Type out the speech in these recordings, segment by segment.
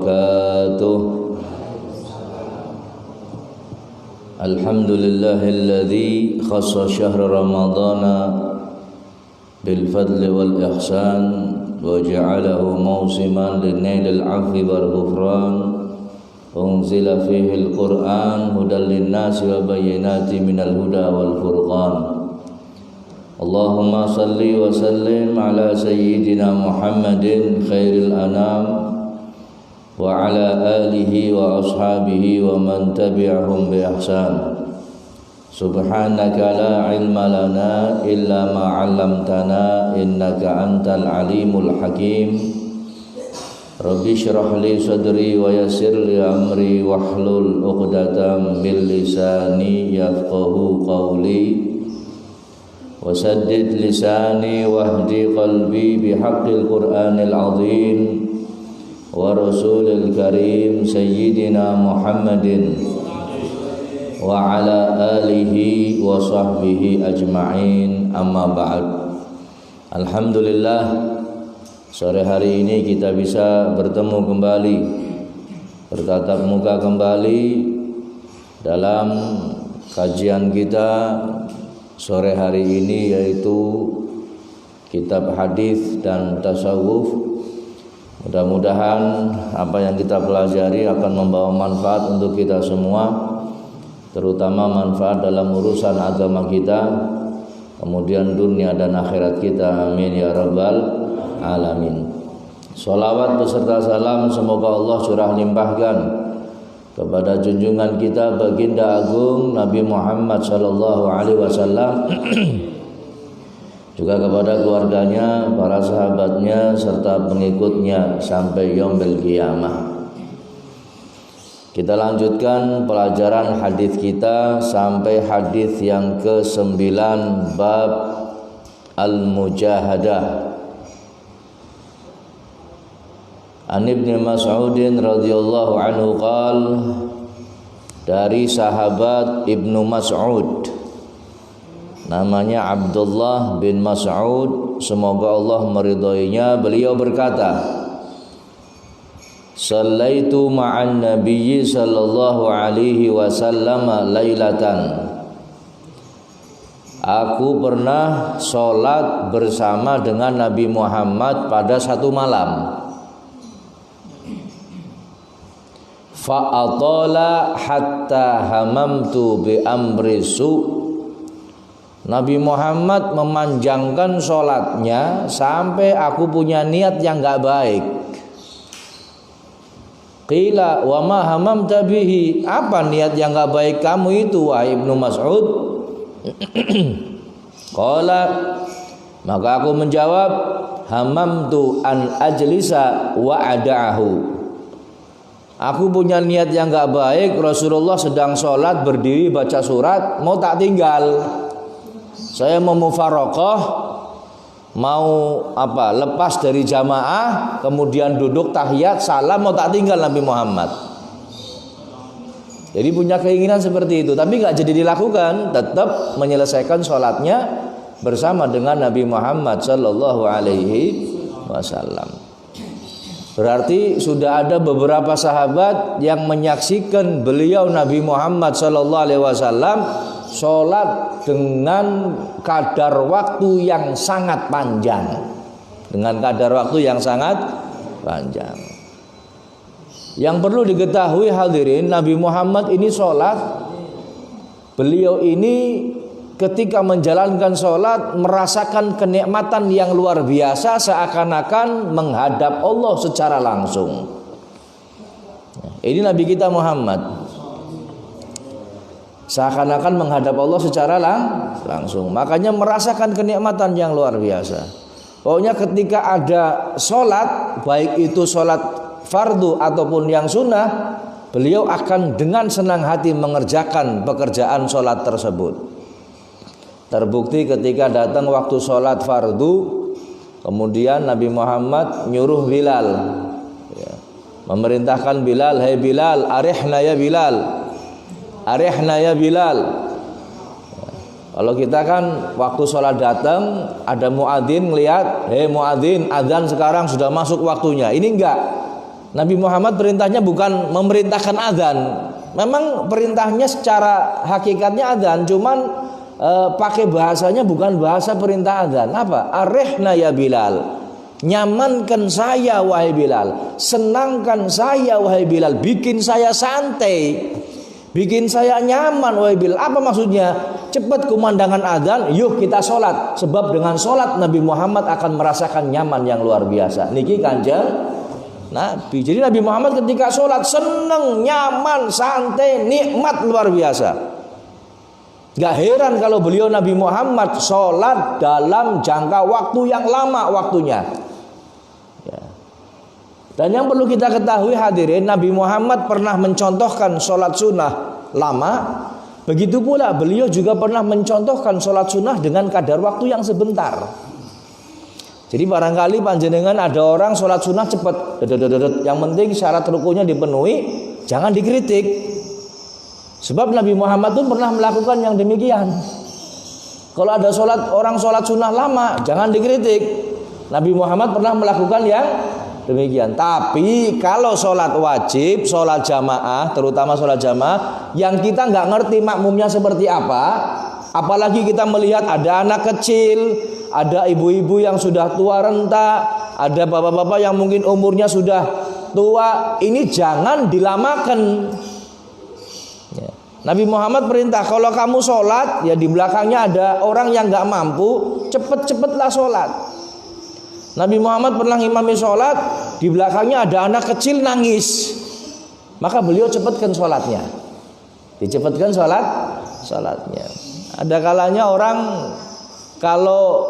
wabarakatuh. Alhamdulillahilladzi khassa syahr ramadana bil fadli wal ihsan wa ja'alahu mawsiman linailil 'afwi wal ghufran. Unzila fihi al-Qur'an hudan lin-nasi wa bayyinatin minal huda wal furqan. Allahumma salli wa sallim ala sayyidina Muhammadin khairil anam wa ala alihi wa ashabihi wa man tabi'ahum bi ihsan. Subhanaka la ilma lana illa ma 'allamtana innaka antal alimul hakim. Rabbi shrah li sadri wa yassir li amri wahlul 'uqdatam min lisani yafqahu qawli wasaddid lisani wahdi qalbi bihaqqil qur'anil azim wa rasulil karim sayyidina Muhammadin wa ala alihi wa sahbihi ajma'in, amma ba'd. Alhamdulillah, sore hari ini kita bisa bertemu kembali, bertatap muka kembali dalam kajian kita sore hari ini, yaitu kitab hadis dan tasawuf. Mudah-mudahan apa yang kita pelajari akan membawa manfaat untuk kita semua, terutama manfaat dalam urusan agama kita, kemudian dunia dan akhirat kita. Amin ya rabbal alamin. Sholawat beserta salam semoga Allah curah limpahkan kepada junjungan kita baginda agung Nabi Muhammad sallallahu alaihi wasallam, juga kepada keluarganya, para sahabatnya serta pengikutnya sampai yaumil qiyamah. Kita lanjutkan pelajaran hadis kita sampai hadis yang ke-9, bab al-mujahadah. An Ibnu Mas'udin radhiyallahu anhu qal, dari sahabat Ibnu Mas'ud, namanya Abdullah bin Mas'ud, semoga Allah meridhoinya, beliau berkata, Sallaitu ma'an nabiyyi sallallahu alaihi wasallam lailatan. Aku pernah sholat bersama dengan Nabi Muhammad pada satu malam. Fa'atala hatta hamamtu bi amri su'. Nabi Muhammad memanjangkan sholatnya sampai aku punya niat yang gak baik. Qila wa ma hamamta bihi, apa niat yang gak baik kamu itu wahai Ibnu Mas'ud? Qala, maka aku menjawab, hamamtu an ajlisa wa ada'ahu. Aku punya niat yang gak baik, Rasulullah sedang sholat berdiri baca surat, mau tak tinggal. Saya mau mufaraqah, mau lepas dari jamaah, kemudian duduk tahiyat, salam, mau tak tinggal Nabi Muhammad. Jadi punya keinginan seperti itu, tapi nggak jadi dilakukan, tetap menyelesaikan sholatnya bersama dengan Nabi Muhammad Sallallahu Alaihi Wasallam. Berarti sudah ada beberapa sahabat yang menyaksikan beliau Nabi Muhammad Sallallahu Alaihi Wasallam sholat dengan kadar waktu yang sangat panjang, Yang perlu diketahui hadirin, Nabi Muhammad ini sholat, beliau ini ketika menjalankan sholat merasakan kenikmatan yang luar biasa, seakan-akan menghadap Allah secara langsung. Ini Nabi kita Muhammad, seakan-akan menghadap Allah secara langsung. Makanya merasakan kenikmatan yang luar biasa. Pokoknya ketika ada sholat, baik itu sholat fardu ataupun yang sunnah, beliau akan dengan senang hati mengerjakan pekerjaan sholat tersebut. Terbukti ketika datang waktu sholat fardu, kemudian Nabi Muhammad nyuruh Bilal, memerintahkan Bilal, "Hai Bilal, arihna ya Bilal, arihna ya Bilal." Kalau kita kan waktu sholat datang, ada muadzin ngelihat, "Hei muadzin, azan sekarang sudah masuk waktunya." Ini enggak. Nabi Muhammad perintahnya bukan memerintahkan adzan. Memang perintahnya secara hakikatnya adzan, cuman pakai bahasanya bukan bahasa perintah adzan. Apa? Arihna ya Bilal. Nyamankan saya wahai Bilal. Senangkan saya wahai Bilal. Bikin saya santai. Bikin saya nyaman wahai Bilal. Apa maksudnya? Cepat kumandangan adzan, yuk kita sholat. Sebab dengan sholat Nabi Muhammad akan merasakan nyaman yang luar biasa. Niki Kanjeng Nabi. Jadi Nabi Muhammad ketika sholat seneng, nyaman, santai, nikmat luar biasa. Gak heran kalau beliau Nabi Muhammad sholat dalam jangka waktu yang lama waktunya. Ya. Dan yang perlu kita ketahui hadirin, Nabi Muhammad pernah mencontohkan sholat sunnah lama. Begitu pula beliau juga pernah mencontohkan sholat sunnah dengan kadar waktu yang sebentar. Jadi barangkali panjenengan ada orang sholat sunnah cepat, yang penting syarat rukunya dipenuhi, jangan dikritik. Sebab Nabi Muhammad pun pernah melakukan yang demikian. Kalau ada orang sholat sunnah lama, jangan dikritik. Nabi Muhammad pernah melakukan yang demikian. Tapi kalau sholat wajib, sholat jamaah, terutama sholat jamaah, yang kita nggak ngerti makmumnya seperti apa, apalagi kita melihat ada anak kecil, ada ibu-ibu yang sudah tua renta, ada bapak-bapak yang mungkin umurnya sudah tua, ini jangan dilamakan. Ya. Nabi Muhammad perintah kalau kamu sholat, ya di belakangnya ada orang yang nggak mampu, cepet-cepetlah sholat. Nabi Muhammad pernah ngimami sholat, di belakangnya ada anak kecil nangis, maka beliau cepatkan sholatnya, dicepatkan sholatnya. Ada kalanya orang kalau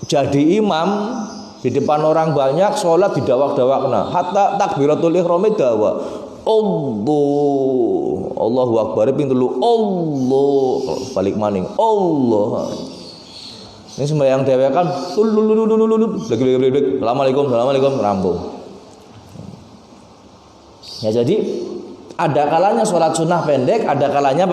jadi imam di depan orang banyak sholat didawak-dawakna hatta takbiratul ihram dawa Allahu akbar ping 3 Allah balik maning Allah. Ini sembahyang dewekan assalamualaikum rampung. Ya jadi ada kalanya sholat sunnah pendek, ada kalanya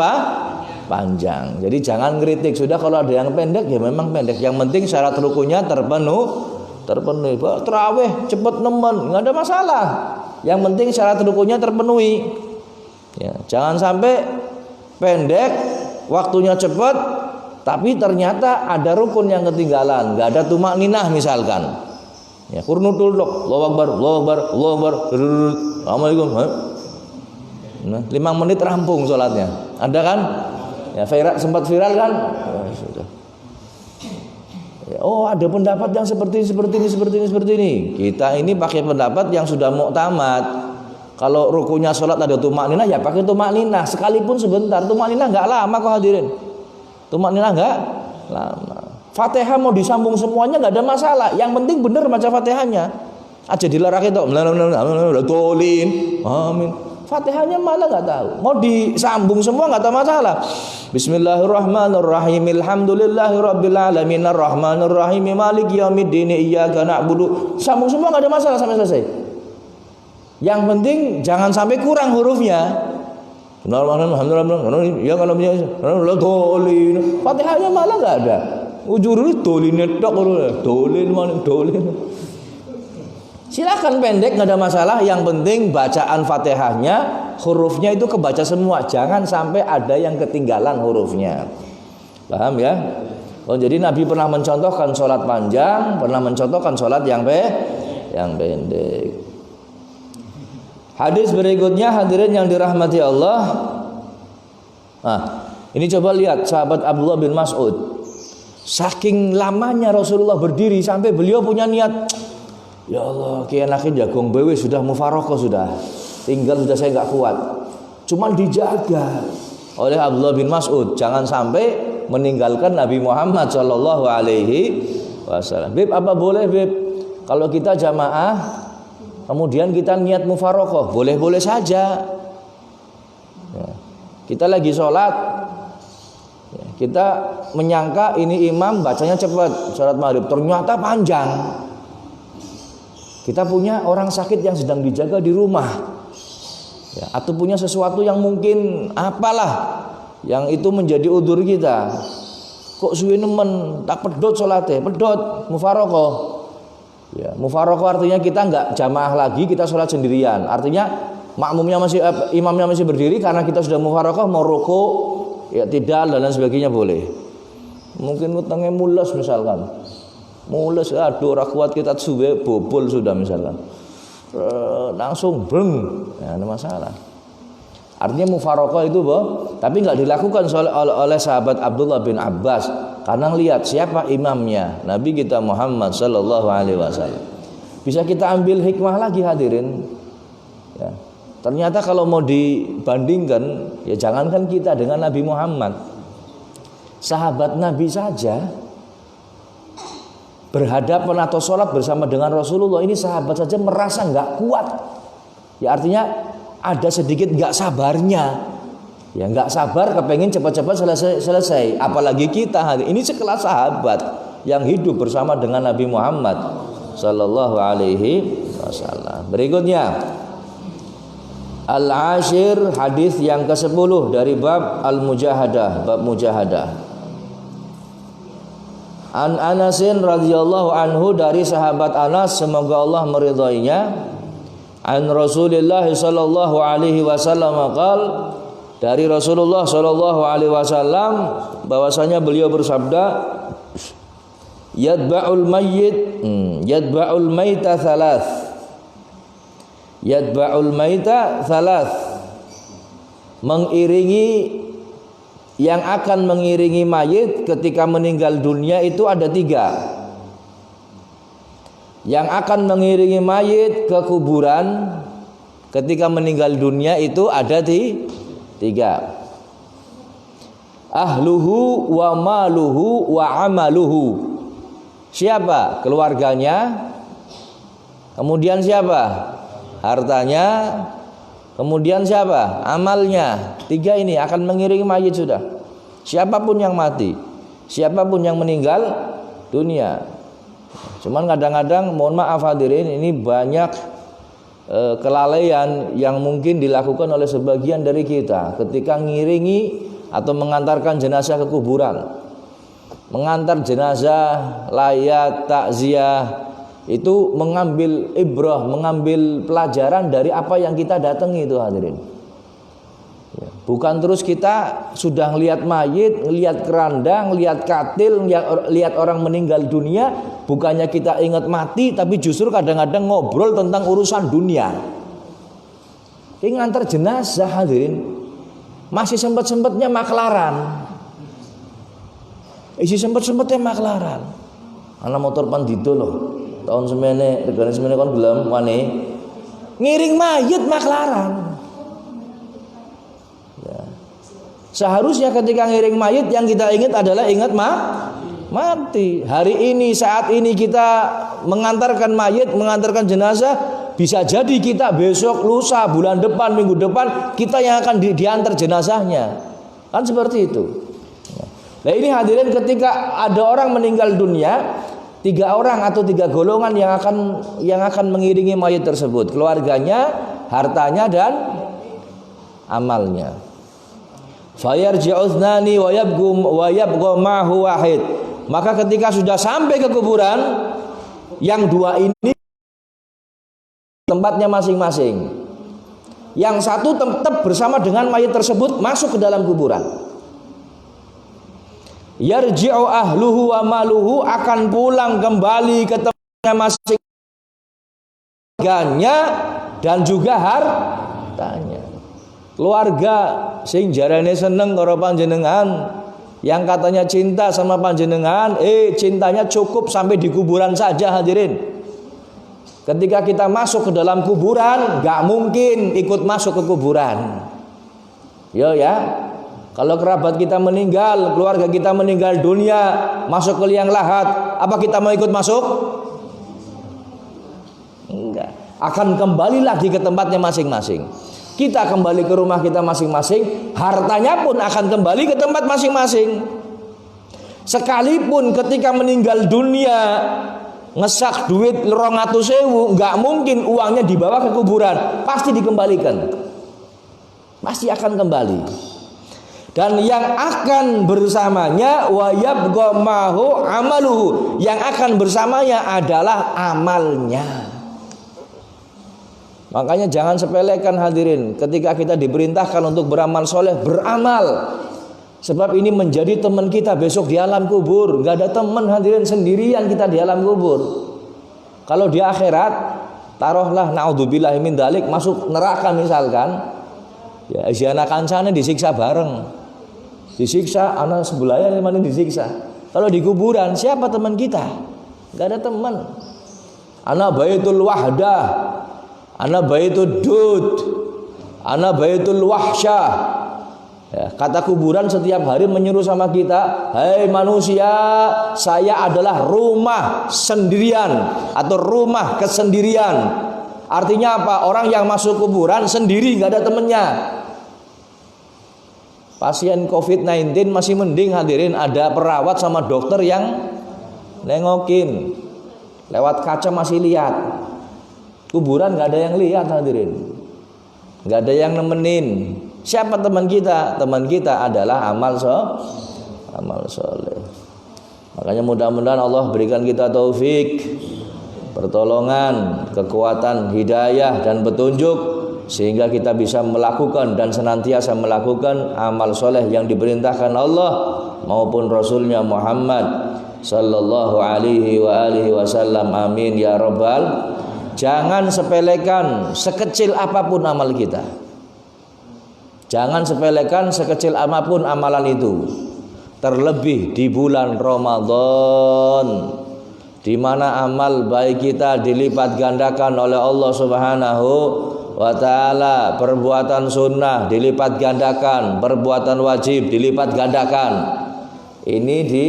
panjang. Jadi jangan kritik. Sudah kalau ada yang pendek ya memang pendek. Yang penting syarat rukunya terpenuhi. Terawih cepet nemen, nggak ada masalah. Yang penting syarat rukunya terpenuhi. Ya, jangan sampai pendek, waktunya cepat, tapi ternyata ada rukun yang ketinggalan, nggak ada tumak ninah misalkan. Ya, kurnutul dok, Allahu Akbar, Allahu Akbar, Allahu Akbar, assalamualaikum. Nah, 5 menit rampung sholatnya. Ada kan? Ya, sempat viral kan? Ya, sudah. Ya, oh ada pendapat yang seperti ini. Kita ini pakai pendapat yang sudah muktamad. Kalau rukunya sholat ada tumak ninah, ya pakai tumak ninah. Sekalipun sebentar, tumak ninah nggak lama kok hadirin. Tumak ninah nggak lama. Fatihah mau disambung semuanya nggak ada masalah. Yang penting benar baca Fatihahnya. Aja dilarang itu. Amin. Fatihahnya malah nggak tahu. Mau disambung semua nggak tahu masalah. Bismillahirrahmanirrahim. Alhamdulillahirabbil alamin arrahmanirrahim maliki yaumiddin iyyaka na'budu. Sambung semua nggak ada masalah sampai selesai. Yang penting jangan sampai kurang hurufnya. Alhamdulillah. Ya kalau Fatihahnya malah nggak ada. Ujurul dolin tok dolin. Silakan pendek nggak ada masalah. Yang penting bacaan Fatihahnya hurufnya itu kebaca semua. Jangan sampai ada yang ketinggalan hurufnya. Paham ya? Oh, jadi Nabi pernah mencontohkan sholat panjang, pernah mencontohkan sholat yang pendek. Hadis berikutnya hadirin yang dirahmati Allah. Nah, ini coba lihat sahabat Abdullah bin Mas'ud. Saking lamanya Rasulullah berdiri sampai beliau punya niat, ya Allah, kian akhir jagung bewe sudah mufarokoh sudah, tinggal sudah saya nggak kuat. Cuman dijaga oleh Abdullah bin Mas'ud, jangan sampai meninggalkan Nabi Muhammad Shallallahu Alaihi Wasallam. Beb, apa boleh beb? Kalau kita jamaah, kemudian kita niat mufarokoh, boleh-boleh saja. Ya. Kita lagi sholat, ya, kita menyangka ini imam bacanya cepat, sholat maghrib, ternyata panjang. Kita punya orang sakit yang sedang dijaga di rumah, ya, atau punya sesuatu yang mungkin apalah yang itu menjadi udzur kita. Kok suwe nemen tak pedot salate, pedot mufarokoh. Ya, mufaroqah artinya kita nggak jamaah lagi, kita sholat sendirian. Artinya makmumnya masih imamnya masih berdiri karena kita sudah mufaroqah, mau rukuk ya tidak dan lain sebagainya boleh. Mungkin utangnya mules misalkan. Mules aduh ora kuat kita suwe bobol sudah misalkan. Langsung breng. Ya, ada masalah. Artinya mufaroqah itu tapi nggak dilakukan oleh sahabat Abdullah bin Abbas karena lihat siapa imamnya, Nabi kita Muhammad sallallahu alaihi wasallam. Bisa kita ambil hikmah lagi hadirin. Ya. Ternyata kalau mau dibandingkan, ya jangankan kita dengan Nabi Muhammad, sahabat Nabi saja berhadapan atau sholat bersama dengan Rasulullah ini sahabat saja merasa nggak kuat. Ya artinya ada sedikit nggak sabarnya, ya nggak sabar, kepengen cepat-cepat selesai. Apalagi kita hari ini sekelas sahabat yang hidup bersama dengan Nabi Muhammad Sallallahu Alaihi Wasallam. Berikutnya Al-Ashir, hadis yang ke-10 dari bab Al-Mujahadah, bab mujahadah. An Anasin radhiyallahu anhu, dari sahabat Anas semoga Allah meridhoinya, an Rasulillah sallallahu alaihi wasallam qal, dari Rasulullah sallallahu alaihi wasallam bahwasanya beliau bersabda, yadba'ul maita thalath, yadba'ul maita thalath, mengiringi, yang akan mengiringi mayit ketika meninggal dunia itu ada 3. Yang akan mengiringi mayit ke kuburan ketika meninggal dunia itu ada 3. Ahluhu wa maluhu wa amaluhu. Siapa? Keluarganya. Kemudian siapa? Hartanya. Kemudian siapa? Amalnya. 3 ini akan mengiringi mayit sudah. Siapapun yang mati, siapapun yang meninggal dunia. Cuman kadang-kadang mohon maaf hadirin, ini banyak kelalaian yang mungkin dilakukan oleh sebagian dari kita ketika ngiringi atau mengantarkan jenazah ke kuburan. Mengantar jenazah, layat, takziah itu mengambil ibrah, mengambil pelajaran dari apa yang kita datangi itu hadirin. Bukan terus kita sudah ngelihat mayit, ngelihat keranda, ngelihat katil, ngelihat orang meninggal dunia, bukannya kita ingat mati, tapi justru kadang-kadang ngobrol tentang urusan dunia. Ini ngantar jenazah hadirin, masih sempat-sempatnya maklaran. Isi sempat-sempatnya maklaran. Anak motor pandido loh, tahun semene, regane semene kon gelem wane ngiring mayit maklaran. Seharusnya ketika ngiring mayit yang kita ingat adalah ingat mati. Hari ini, saat ini kita mengantarkan mayit, mengantarkan jenazah, bisa jadi kita besok, lusa, bulan depan, minggu depan kita yang akan diantar jenazahnya. Kan seperti itu. Nah ini hadirin, ketika ada orang meninggal dunia, 3 orang atau 3 golongan yang akan mengiringi mayit tersebut, keluarganya, hartanya dan amalnya. Fayarji'uznani wa yabqa ma'hu wahid. Maka ketika sudah sampai ke kuburan, yang 2 ini tempatnya masing-masing. Yang satu tetap bersama dengan mayit tersebut masuk ke dalam kuburan. Yarji'u ahluhu wa maluhu, akan pulang kembali ke tempatnya masing-masing dan juga hartanya. Keluarga sing jarane seneng karo panjenengan, yang katanya cinta sama panjenengan, cintanya cukup sampai di kuburan saja hadirin. Ketika kita masuk ke dalam kuburan, gak mungkin ikut masuk ke kuburan. Ya, kalau kerabat kita meninggal, keluarga kita meninggal dunia, masuk ke liang lahat, apa kita mau ikut masuk? Enggak. Akan kembali lagi ke tempatnya masing-masing. Kita kembali ke rumah kita masing-masing, hartanya pun akan kembali ke tempat masing-masing. Sekalipun ketika meninggal dunia ngesak duit 200.000, nggak mungkin uangnya dibawa ke kuburan, pasti dikembalikan, pasti akan kembali. Dan yang akan bersamanya wa yabqa mahu amaluhu, yang akan bersamanya adalah amalnya. Makanya jangan sepelekan hadirin, ketika kita diperintahkan untuk beramal soleh, beramal. Sebab ini menjadi teman kita besok di alam kubur. Gak ada teman hadirin, sendirian kita di alam kubur. Kalau di akhirat, taruhlah naudzubillahi min dzalik, masuk neraka misalkan, ya isiana kancane disiksa bareng. Disiksa anak sebelahnya mana disiksa. Kalau di kuburan siapa teman kita? Gak ada teman. Ana baitul wahdah, ana baitud dud, ana baitul wahsyah. Ya, kata kuburan setiap hari menyuruh sama kita, "Hai manusia, saya adalah rumah sendirian atau rumah kesendirian." Artinya apa? Orang yang masuk kuburan sendiri, nggak ada temennya. Pasien COVID-19 masih mending hadirin, ada perawat sama dokter yang nengokin, lewat kaca masih lihat. Kuburan nggak ada yang lihat hadirin, nggak ada yang nemenin. Siapa teman kita? Teman kita adalah amal soleh. Makanya mudah-mudahan Allah berikan kita taufik, pertolongan, kekuatan, hidayah dan petunjuk, sehingga kita bisa melakukan dan senantiasa melakukan amal soleh yang diperintahkan Allah maupun Rasulnya Muhammad sallallahu alaihi wa alihi wasallam. Amin ya rabbal. Jangan sepelekan sekecil apapun amal kita. Jangan sepelekan sekecil apapun amalan itu. Terlebih di bulan Ramadan, di mana amal baik kita dilipat gandakan oleh Allah Subhanahu wa ta'ala. Perbuatan sunnah dilipat gandakan, perbuatan wajib dilipat gandakan. Ini di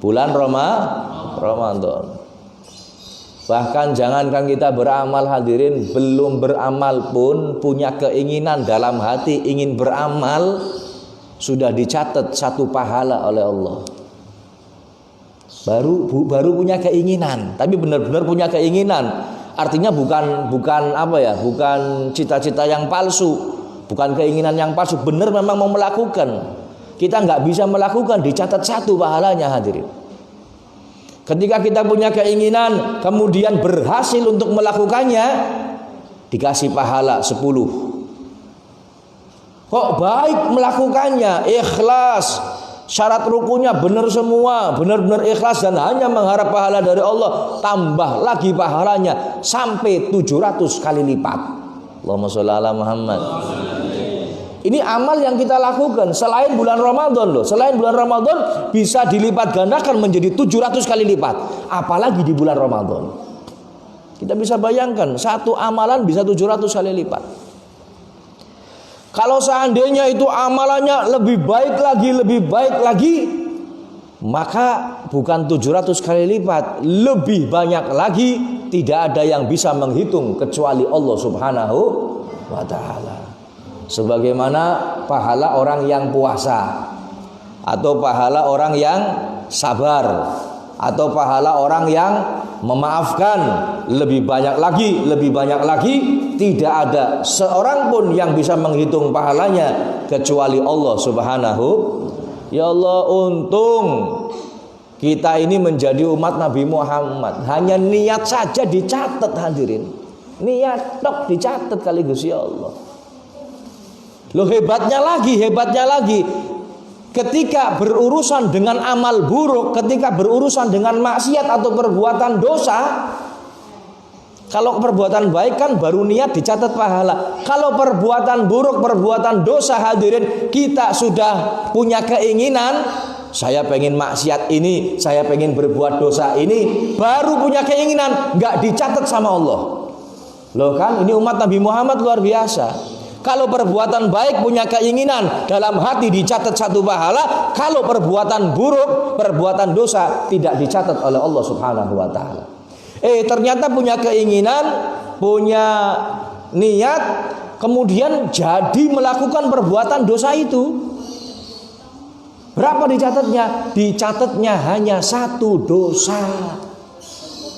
bulan Ramadan. Bahkan jangankan kita beramal hadirin, belum beramal pun punya keinginan dalam hati ingin beramal, sudah dicatat satu pahala oleh Allah. Baru punya keinginan, tapi benar-benar punya keinginan. Artinya bukan apa ya, bukan cita-cita yang palsu, bukan keinginan yang palsu, benar memang mau melakukan. Kita nggak bisa melakukan, dicatat satu pahalanya hadirin. Ketika kita punya keinginan, kemudian berhasil untuk melakukannya, dikasih pahala 10. Kok baik melakukannya, ikhlas, syarat rukunnya benar semua, benar-benar ikhlas dan hanya mengharap pahala dari Allah, tambah lagi pahalanya sampai 700 kali lipat. Allahumma sholli ala Muhammad. Ini amal yang kita lakukan selain bulan Ramadan loh. Selain bulan Ramadan bisa dilipat gandakan menjadi 700 kali lipat. Apalagi di bulan Ramadan. Kita bisa bayangkan satu amalan bisa 700 kali lipat. Kalau seandainya itu amalannya lebih baik lagi, maka bukan 700 kali lipat, lebih banyak lagi. Tidak ada yang bisa menghitung kecuali Allah Subhanahu wa ta'ala. Sebagaimana pahala orang yang puasa, atau pahala orang yang sabar, atau pahala orang yang memaafkan, lebih banyak lagi, tidak ada seorang pun yang bisa menghitung pahalanya kecuali Allah Subhanahu. Ya Allah, untung kita ini menjadi umat Nabi Muhammad, hanya niat saja dicatat hadirin, niat tok dicatat kali Gusti Allah. Loh hebatnya lagi, ketika berurusan dengan amal buruk, ketika berurusan dengan maksiat atau perbuatan dosa, kalau perbuatan baik kan baru niat dicatat pahala. Kalau perbuatan buruk, perbuatan dosa hadirin, kita sudah punya keinginan, saya pengen maksiat ini, saya pengen berbuat dosa ini, baru punya keinginan, nggak dicatat sama Allah. Loh kan, ini umat Nabi Muhammad luar biasa. Kalau perbuatan baik punya keinginan dalam hati dicatat satu pahala. Kalau perbuatan buruk, perbuatan dosa tidak dicatat oleh Allah Subhanahu wa ta'ala. Ternyata punya keinginan, punya niat, kemudian jadi melakukan perbuatan dosa itu. Berapa dicatatnya? Dicatatnya hanya satu dosa.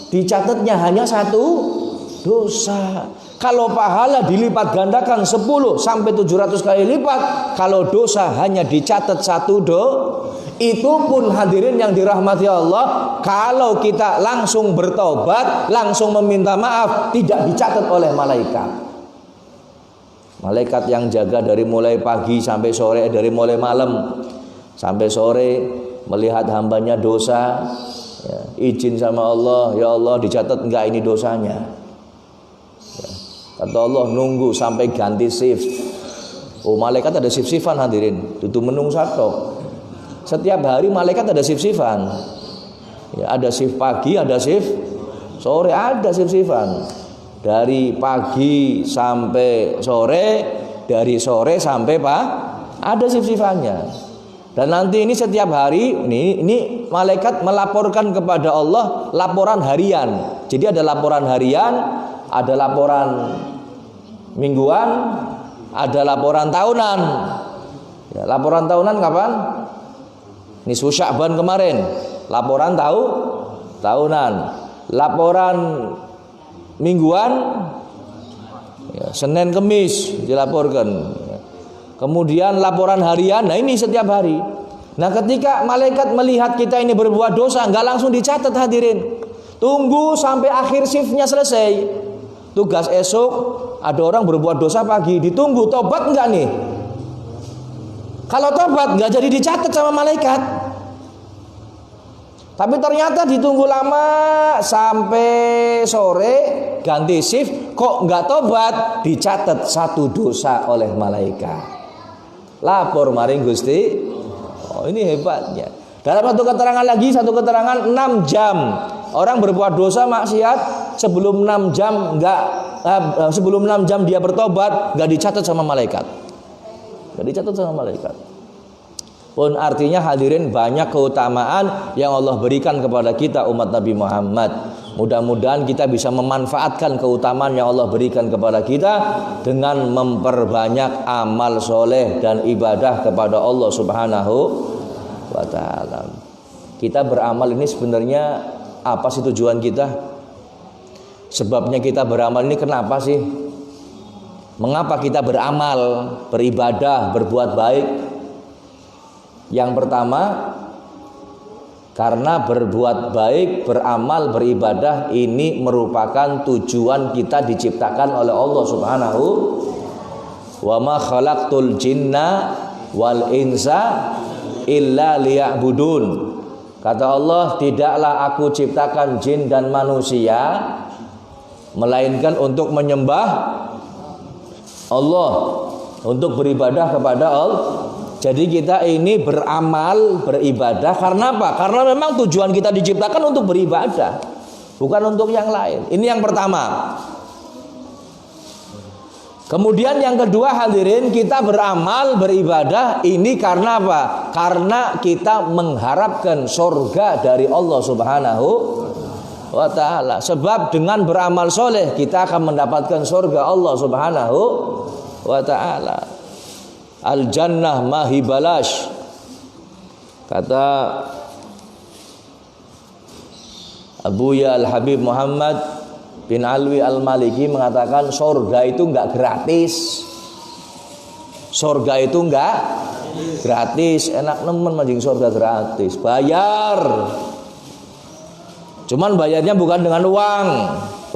Dicatatnya hanya satu dosa. Kalau pahala dilipat gandakan 10 sampai 700 kali lipat, kalau dosa hanya dicatat 1 itu pun hadirin yang dirahmati Allah, kalau kita langsung bertobat, langsung meminta maaf, tidak dicatat oleh malaikat. Malaikat yang jaga dari mulai pagi sampai sore, dari mulai malam sampai sore, melihat hambanya dosa, ya, izin sama Allah, ya Allah dicatat enggak ini dosanya, ya. Kata Allah nunggu sampai ganti shift. Oh, malaikat ada shift-shiftan hadirin, itu menung satu. Setiap hari malaikat ada shift-shiftan, ya, ada shift pagi, ada shift sore, ada shift-shiftan. Dari pagi sampai sore, dari sore sampai ada shift-shiftannya. Dan nanti ini setiap hari ini malaikat melaporkan kepada Allah laporan harian. Jadi ada laporan harian, ada laporan mingguan, ada laporan tahunan. Ya, laporan tahunan kapan? Nisfu Sya'ban kemarin, laporan tahunan. Laporan mingguan, ya, Senin Kemis dilaporkan. Kemudian laporan harian, nah ini setiap hari. Nah ketika malaikat melihat kita ini berbuat dosa, nggak langsung dicatat hadirin. Tunggu sampai akhir shiftnya selesai. Tugas esok, ada orang berbuat dosa pagi, ditunggu tobat enggak nih? Kalau tobat enggak jadi dicatat sama malaikat. Tapi ternyata ditunggu lama sampai sore ganti shift, kok enggak tobat, dicatat 1 dosa oleh malaikat. Lapor maring Gusti. Oh, ini hebatnya. Dalam satu keterangan lagi, satu keterangan 6 jam orang berbuat dosa maksiat, sebelum 6 jam sebelum 6 jam dia bertobat, enggak dicatat sama malaikat. Enggak dicatat sama malaikat. Pun artinya hadirin banyak keutamaan yang Allah berikan kepada kita umat Nabi Muhammad. Mudah-mudahan kita bisa memanfaatkan keutamaan yang Allah berikan kepada kita dengan memperbanyak amal soleh dan ibadah kepada Allah Subhanahu wa ta'ala. Kita beramal ini sebenarnya apa sih tujuan kita? Sebabnya kita beramal ini kenapa sih? Mengapa kita beramal, beribadah, berbuat baik? Yang pertama, karena berbuat baik, beramal, beribadah ini merupakan tujuan kita diciptakan oleh Allah Subhanahu wa ma khalaqtul jinna wal insa illa liya'budun. Kata Allah, tidaklah aku ciptakan jin dan manusia melainkan untuk menyembah Allah, untuk beribadah kepada Allah. Jadi kita ini beramal, beribadah karena apa? Karena memang tujuan kita diciptakan untuk beribadah, bukan untuk yang lain. Ini yang pertama. Kemudian yang kedua hadirin, kita beramal, beribadah ini karena apa? Karena kita mengharapkan surga dari Allah Subhanahu wa ta'ala. Sebab dengan beramal soleh kita akan mendapatkan surga Allah Subhanahu wa ta'ala. Al-jannah mahibalash. Kata Abuya Al-Habib Muhammad bin Alwi Al-Maliki mengatakan surga itu enggak gratis. Surga itu enggak gratis. Enak nemen manjing surga gratis, bayar. Cuman bayarnya bukan dengan uang,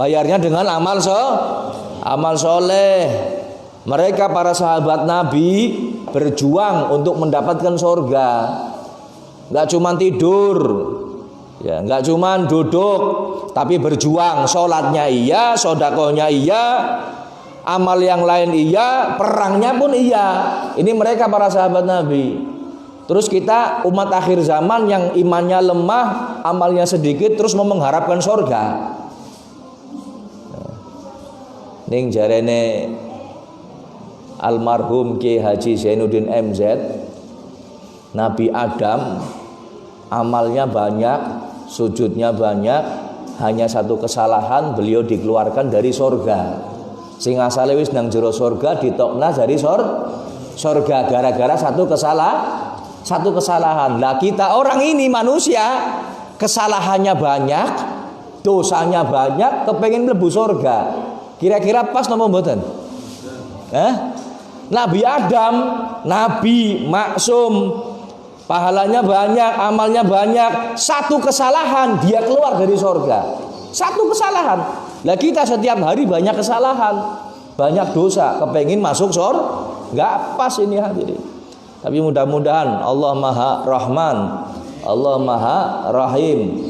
bayarnya dengan amal soleh. Mereka para sahabat Nabi berjuang untuk mendapatkan surga. Enggak cuma tidur, ya, enggak cuma duduk, tapi berjuang. Sholatnya iya, sodakohnya iya, amal yang lain iya, perangnya pun iya. Ini mereka para sahabat Nabi. Terus kita umat akhir zaman yang imannya lemah, amalnya sedikit, terus mau mengharapkan surga. Ning jarene almarhum Ki Haji Zainuddin MZ, Nabi Adam amalnya banyak, sujudnya banyak, hanya satu kesalahan beliau dikeluarkan dari surga. Sing asale wis nang jero surga ditokna dari surga gara-gara satu kesalahan. Lah kita orang ini manusia, kesalahannya banyak, dosanya banyak, kepengen mlebu surga. Kira-kira pas napa mboten? Nabi Adam, nabi maksum, pahalanya banyak, amalnya banyak. Satu kesalahan dia keluar dari surga. Satu kesalahan. Lah kita setiap hari banyak kesalahan, banyak dosa, kepengin masuk surga. Enggak pas ini hadirin. Tapi mudah-mudahan Allah Maha Rahman, Allah Maha Rahim.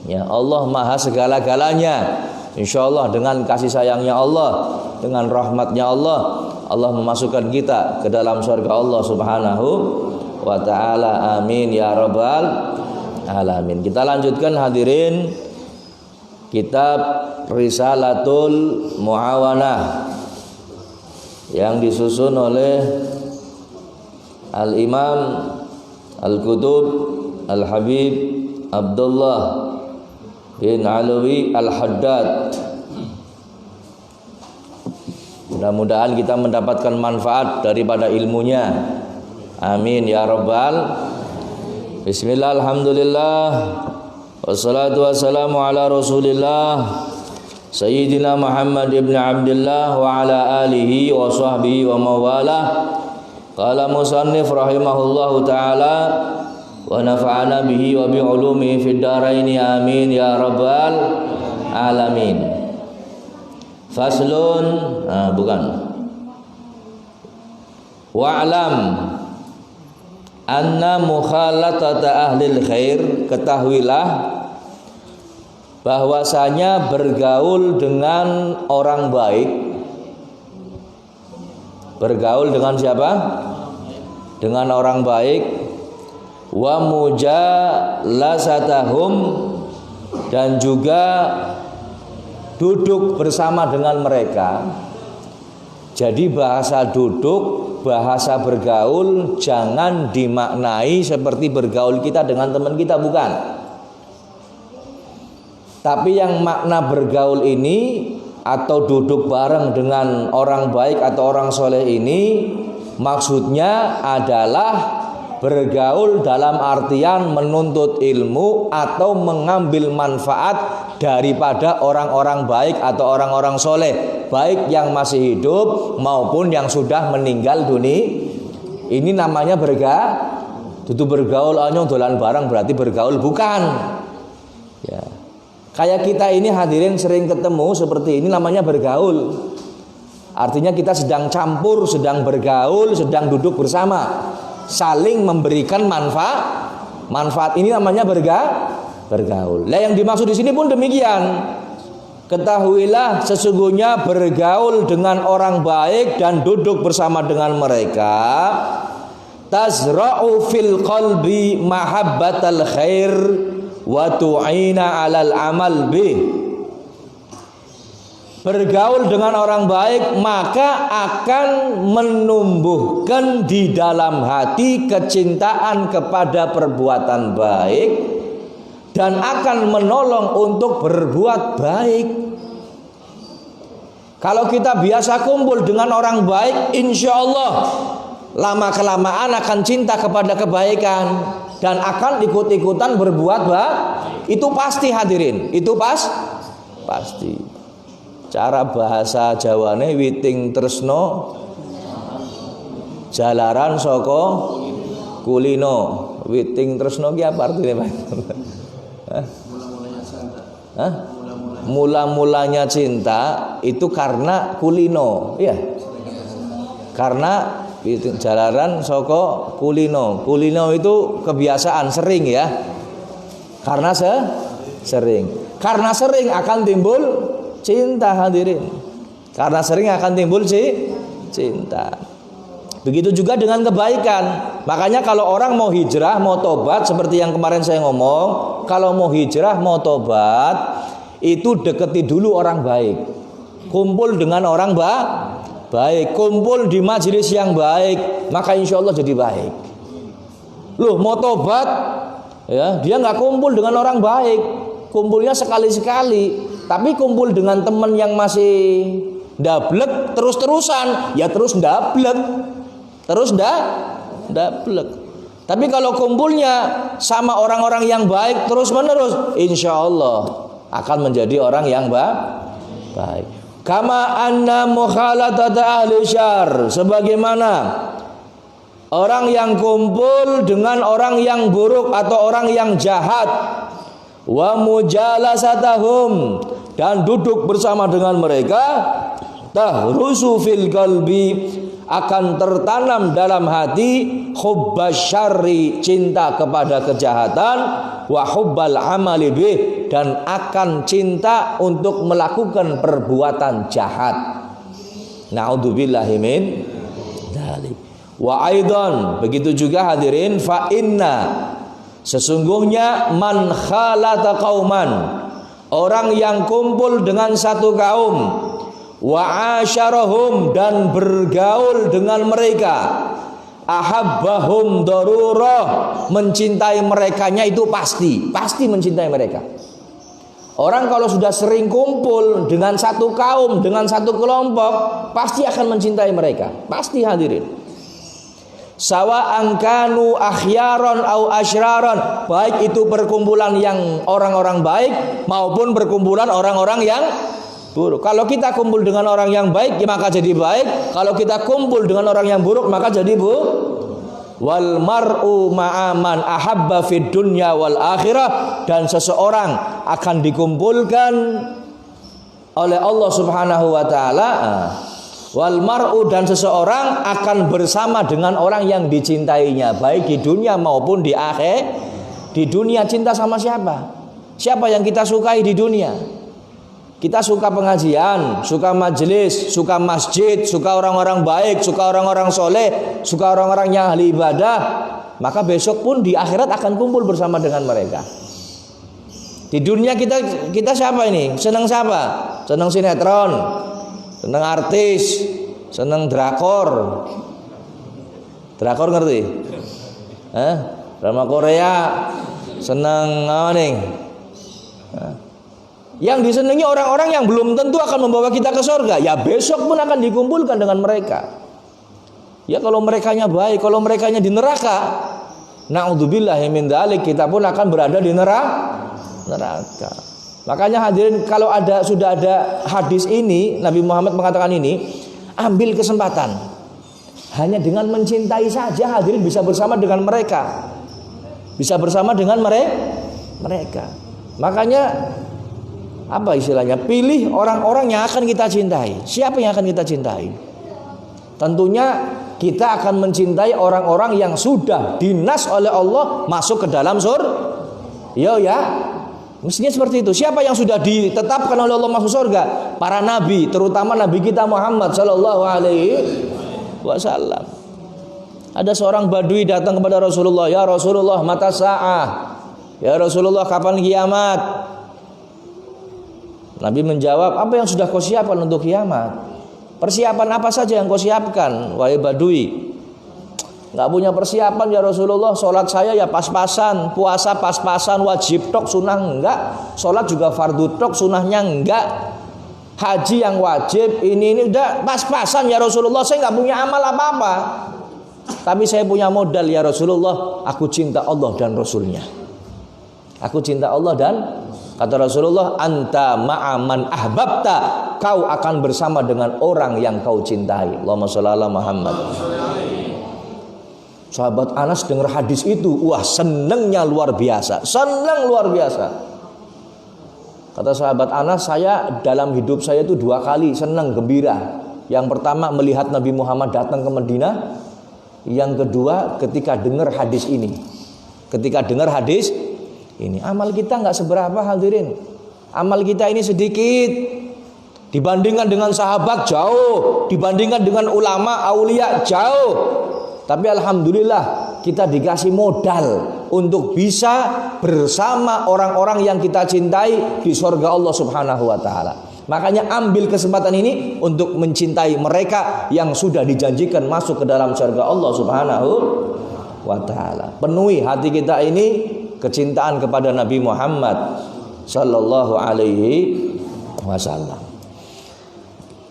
Ya, Allah Maha segala-galanya. Insyaallah dengan kasih sayangnya Allah, dengan rahmatnya Allah, Allah memasukkan kita ke dalam surga Allah Subhanahu wa ta'ala. Amin ya rabbal alamin. Kita lanjutkan hadirin kitab Risalatul Muawanah yang disusun oleh Al-Imam Al-Kutub Al-Habib Abdullah bin Alawi Al-Haddad. Mudah-mudahan kita mendapatkan manfaat daripada ilmunya. Amin ya rabbal. Bismillah, alhamdulillah, wassalatu wassalamu ala rasulillah Sayyidina Muhammad ibn Abdullah wa ala alihi wa sahbihi wa mawalah. Qala musannif rahimahullahu ta'ala wa nafa'ana bihi wa bi'ulumihi fid dharaini amin ya rabbal alamin. Faslun, bukan. Wa'lam anna mukhalatata ahlil khair, ketahuilah bahwasanya bergaul dengan orang baik. Bergaul dengan siapa? Dengan orang baik. Wa mujalasatahum, dan juga duduk bersama dengan mereka. Jadi bahasa duduk, bahasa bergaul jangan dimaknai seperti bergaul kita dengan teman kita, bukan. Tapi yang makna bergaul ini atau duduk bareng dengan orang baik atau orang soleh ini maksudnya adalah bergaul dalam artian menuntut ilmu atau mengambil manfaat daripada orang-orang baik atau orang-orang soleh, baik yang masih hidup maupun yang sudah meninggal dunia. Ini namanya itu bergaul. Anyong dolan barang berarti bergaul, bukan. Ya. Kayak kita ini hadirin sering ketemu seperti ini namanya bergaul. Artinya kita sedang campur, sedang bergaul, sedang duduk bersama, saling memberikan manfaat ini namanya bergaul. Lah yang dimaksud di sini pun demikian. Ketahuilah sesungguhnya bergaul dengan orang baik dan duduk bersama dengan mereka tazra'u fil qalbi mahabbatal khair wa tu'ina 'alal amal bih. Bergaul dengan orang baik maka akan menumbuhkan di dalam hati kecintaan kepada perbuatan baik dan akan menolong untuk berbuat baik. Kalau kita biasa kumpul dengan orang baik, insya Allah lama-kelamaan akan cinta kepada kebaikan dan akan ikut-ikutan berbuat baik. Itu pasti hadirin, itu pasti. Cara bahasa Jawane witing tresno jalaran saka kulino. Witing tresno ki apa artinya, Pak? Mula-mulanya cinta itu karena kulino, ya. Karena jalaran saka kulino. Kulino itu kebiasaan, sering ya. Karena sering. Karena sering akan timbul cinta hadirin. Karena sering akan timbul cinta. Begitu juga dengan kebaikan. Makanya kalau orang mau hijrah, mau tobat, seperti yang kemarin saya ngomong, kalau mau hijrah, mau tobat, itu deketi dulu orang baik. Kumpul dengan orang baik. Kumpul di majelis yang baik, maka insya Allah jadi baik. Loh, mau tobat, ya dia nggak kumpul dengan orang baik. Kumpulnya sekali-sekali. Tapi kumpul dengan teman yang masih ndablek terus-terusan, ya terus ndablek. Tapi kalau kumpulnya sama orang-orang yang baik terus-menerus, insya Allah akan menjadi orang yang baik. Kama anna mukhalatata ahli syarr, sebagaimana orang yang kumpul dengan orang yang buruk atau orang yang jahat, wa mujalasatahum, dan duduk bersama dengan mereka, tahrusu fil qalbi, akan tertanam dalam hati hubbasyarri, cinta kepada kejahatan, wa hubbal amali bih, dan akan cinta untuk melakukan perbuatan jahat. Na'udzubillahi min dzalik. Wa aidan, begitu juga hadirin, fa inna, sesungguhnya man khalata qauman, orang yang kumpul dengan satu kaum, wa asyarahum, dan bergaul dengan mereka, ahabbahum darurah, mencintai merekanya itu pasti mencintai mereka. Orang kalau sudah sering kumpul dengan satu kaum, dengan satu kelompok, pasti akan mencintai mereka, pasti hadirin. Sawa'an kanu akhyaron au asyraron, baik itu perkumpulan yang orang-orang baik maupun perkumpulan orang-orang yang buruk. Kalau kita kumpul dengan orang yang baik, maka jadi baik. Kalau kita kumpul dengan orang yang buruk, maka jadi buruk. Wal mar'u ma'aman ahabba fid dunya wal akhirah, dan seseorang akan dikumpulkan oleh Allah Subhanahu wa taala. Wal mar'u, dan seseorang akan bersama dengan orang yang dicintainya, baik di dunia maupun di akhir. Di dunia cinta sama siapa? Siapa yang kita sukai di dunia? Kita suka pengajian, suka majelis, suka masjid, suka orang-orang baik, suka orang-orang soleh, suka orang-orang yang ahli ibadah. Maka besok pun di akhirat akan kumpul bersama dengan mereka. Di dunia kita siapa ini? Senang siapa? Senang sinetron, senang artis, senang drakor. Drakor ngerti? Drama Korea. Senang apa nih? Yang disenangi orang-orang yang belum tentu akan membawa kita ke surga. Ya besok pun akan dikumpulkan dengan mereka. Ya kalau merekanya baik, kalau merekanya di neraka, na'udzubillahi min dzalik, kita pun akan berada di neraka. Makanya hadirin, kalau sudah ada hadis ini, Nabi Muhammad mengatakan ini, ambil kesempatan. Hanya dengan mencintai saja hadirin bisa bersama dengan mereka. Bisa bersama dengan mereka. Makanya apa istilahnya? Pilih orang-orang yang akan kita cintai. Siapa yang akan kita cintai? Tentunya kita akan mencintai orang-orang yang sudah dinas oleh Allah masuk ke dalam surga. Ya, mestinya seperti itu. Siapa yang sudah ditetapkan oleh Allah masuk surga? Para nabi, terutama nabi kita Muhammad sallallahu alaihi wasallam. Ada seorang badui datang kepada Rasulullah, "Ya Rasulullah, mata sa'ah?" "Ya Rasulullah, kapan kiamat?" Nabi menjawab, "Apa yang sudah kau siapkan untuk kiamat?" "Persiapan apa saja yang kau siapkan, wahai badui?" "Enggak punya persiapan ya Rasulullah. Salat saya ya pas-pasan, puasa pas-pasan, wajib tok, sunnah enggak. Salat juga fardu tok, sunnahnya enggak. Haji yang wajib ini udah pas-pasan ya Rasulullah. Saya enggak punya amal apa-apa. Tapi saya punya modal ya Rasulullah. Aku cinta Allah dan Rasulnya. Aku cinta Allah dan," kata Rasulullah, "Anta ma'aman ahbabta." Kau akan bersama dengan orang yang kau cintai. Allahumma shalli ala Muhammad. Sahabat Anas dengar hadis itu, wah senangnya luar biasa. Senang luar biasa. Kata sahabat Anas, saya dalam hidup saya itu 2 kali senang, gembira. Yang pertama melihat Nabi Muhammad datang ke Madinah. Yang kedua ketika dengar hadis ini. Ketika dengar hadis ini, amal kita nggak seberapa hadirin. Amal kita ini sedikit dibandingkan dengan sahabat, jauh dibandingkan dengan ulama aulia, jauh. Tapi alhamdulillah kita dikasih modal untuk bisa bersama orang-orang yang kita cintai di surga Allah Subhanahu wa taala. Makanya ambil kesempatan ini untuk mencintai mereka yang sudah dijanjikan masuk ke dalam surga Allah Subhanahu wa taala. Penuhi hati kita ini kecintaan kepada Nabi Muhammad sallallahu alaihi wasallam.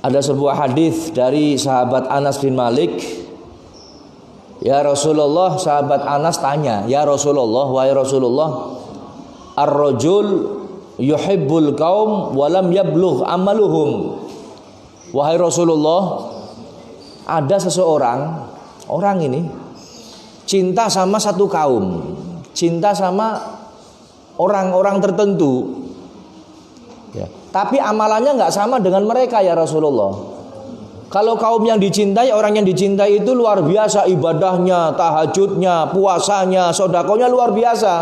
Ada sebuah hadis dari sahabat Anas bin Malik. Ya Rasulullah, sahabat Anas tanya, "Ya Rasulullah, wahai Rasulullah, ar-rajul yuhibbul qaum wa lam yablugh amaluhum." wahai Rasulullah, ada seseorang, orang ini cinta sama satu kaum, cinta sama orang-orang tertentu, ya. Tapi amalannya nggak sama dengan mereka ya Rasulullah. Kalau kaum yang dicintai, orang yang dicintai itu luar biasa ibadahnya, tahajudnya, puasanya, sodakonya luar biasa.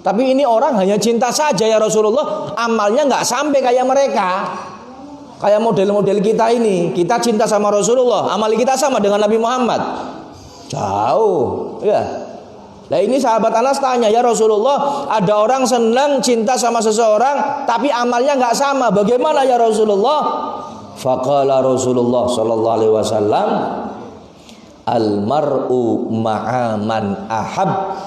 Tapi ini orang hanya cinta saja ya Rasulullah, amalnya nggak sampai kayak mereka. Kayak model-model kita ini, kita cinta sama Rasulullah, amal kita sama dengan Nabi Muhammad. Jauh, ya. Nah ini sahabat Anas tanya, ya Rasulullah, ada orang senang cinta sama seseorang, tapi amalnya nggak sama. Bagaimana ya Rasulullah? Faqala Rasulullah sallallahu alaihi wasallam, al-mar'u ma'a man ahab.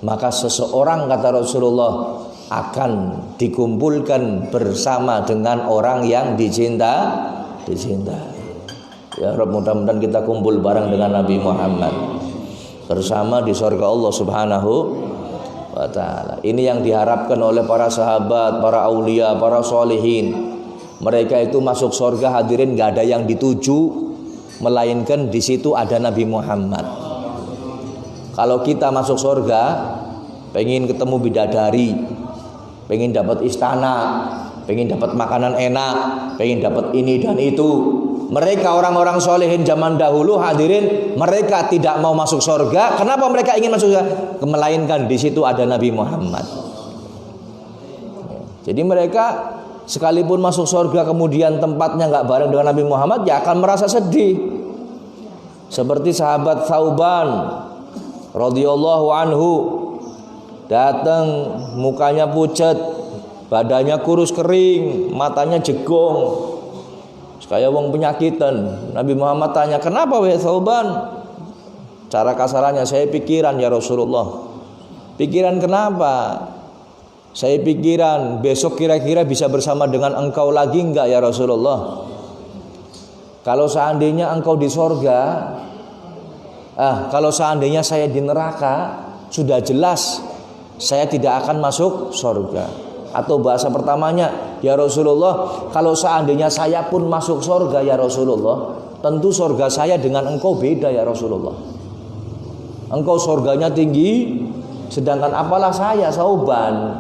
Maka seseorang, kata Rasulullah, akan dikumpulkan bersama dengan orang yang dicintai. Ya Rabb, mudah-mudahan kita kumpul bareng dengan Nabi Muhammad bersama di surga Allah Subhanahu wa ta'ala. Ini yang diharapkan oleh para sahabat, para aulia, para sholihin. Mereka itu masuk surga, hadirin, gak ada yang dituju melainkan di situ ada Nabi Muhammad. Kalau kita masuk surga, pengen ketemu bidadari, pengen dapat istana, pengen dapat makanan enak, pengen dapat ini dan itu. Mereka orang-orang solehin zaman dahulu, hadirin, mereka tidak mau masuk surga. Kenapa mereka ingin masuk surga? Melainkan di situ ada Nabi Muhammad. Jadi mereka sekalipun masuk surga kemudian tempatnya nggak bareng dengan Nabi Muhammad, ya akan merasa sedih. Seperti sahabat Thauban radhiyallahu anhu, datang mukanya pucat, badannya kurus kering, matanya jegong, kayak wong penyakitan. Nabi Muhammad tanya, kenapa wahai Thauban? Cara kasarannya, saya pikiran ya Rasulullah. Pikiran kenapa? Saya pikiran besok kira-kira bisa bersama dengan engkau lagi enggak ya Rasulullah? Kalau seandainya engkau di sorga, kalau seandainya saya di neraka, sudah jelas saya tidak akan masuk sorga. Atau bahasa pertamanya, ya Rasulullah, kalau seandainya saya pun masuk sorga ya Rasulullah, tentu sorga saya dengan engkau beda ya Rasulullah. Engkau sorganya tinggi, sedangkan apalah saya Thauban,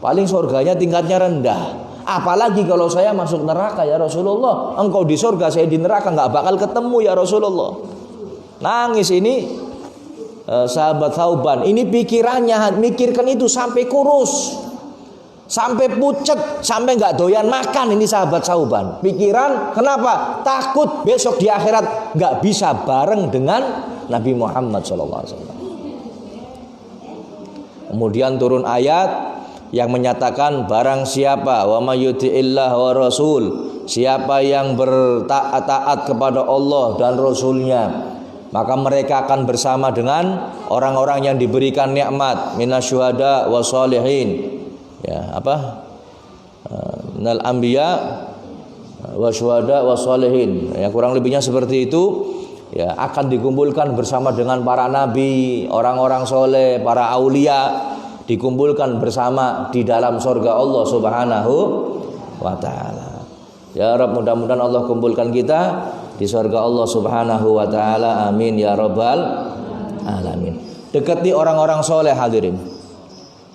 paling surganya tingkatnya rendah. Apalagi kalau saya masuk neraka ya Rasulullah, engkau di surga, saya di neraka, nggak bakal ketemu ya Rasulullah. Nangis ini sahabat Thauban. Ini pikirannya, mikirkan itu sampai kurus, sampai pucet, sampai nggak doyan makan. Ini sahabat Thauban. Pikiran kenapa? Takut besok di akhirat nggak bisa bareng dengan Nabi Muhammad SAW. Kemudian turun ayat yang menyatakan barang siapa wa may yuti'illah wa rasul, siapa yang bertaat kepada Allah dan Rasulnya, maka mereka akan bersama dengan orang-orang yang diberikan nikmat minasyuhada wa sholihin, ya apa, minal anbiya wa syuhada wa sholihin, ya kurang lebihnya seperti itu. Ya akan dikumpulkan bersama dengan para nabi, orang-orang soleh, para aulia, dikumpulkan bersama di dalam surga Allah Subhanahu wa ta'ala. Ya Rabb, mudah-mudahan Allah kumpulkan kita di surga Allah Subhanahu wa ta'ala. Amin ya rabbal alamin. Dekati orang-orang soleh, hadirin.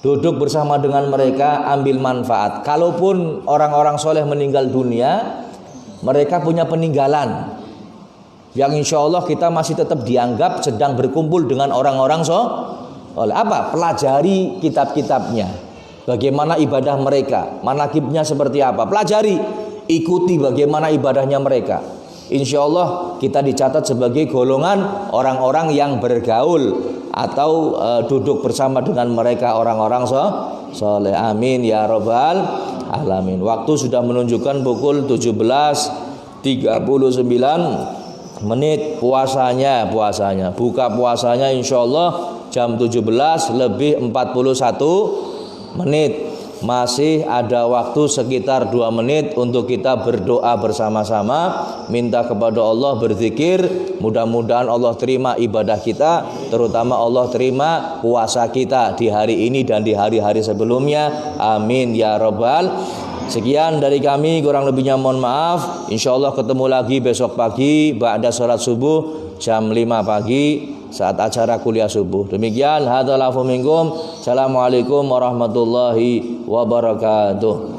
Duduk bersama dengan mereka, ambil manfaat. Kalaupun orang-orang soleh meninggal dunia, mereka punya peninggalan yang insya Allah kita masih tetap dianggap sedang berkumpul dengan orang-orang oleh apa? Pelajari kitab-kitabnya, bagaimana ibadah mereka, manakibnya seperti apa. Pelajari, ikuti bagaimana ibadahnya mereka. Insya Allah kita dicatat sebagai golongan orang-orang yang bergaul atau duduk bersama dengan mereka orang-orang soleh. Amin ya rabbal alamin. Waktu sudah menunjukkan pukul 17.39 menit. Puasanya buka puasanya insya Allah jam 17 lebih 41 menit. Masih ada waktu sekitar 2 menit untuk kita berdoa bersama-sama, minta kepada Allah, berzikir. Mudah-mudahan Allah terima ibadah kita, terutama Allah terima puasa kita di hari ini dan di hari-hari sebelumnya. Amin ya rabbal Sekian dari kami, kurang lebihnya mohon maaf. Insyaallah ketemu lagi besok pagi ba'da salat subuh jam 5 pagi saat acara kuliah subuh. Demikian hadzal afu minkum. Assalamualaikum warahmatullahi wabarakatuh.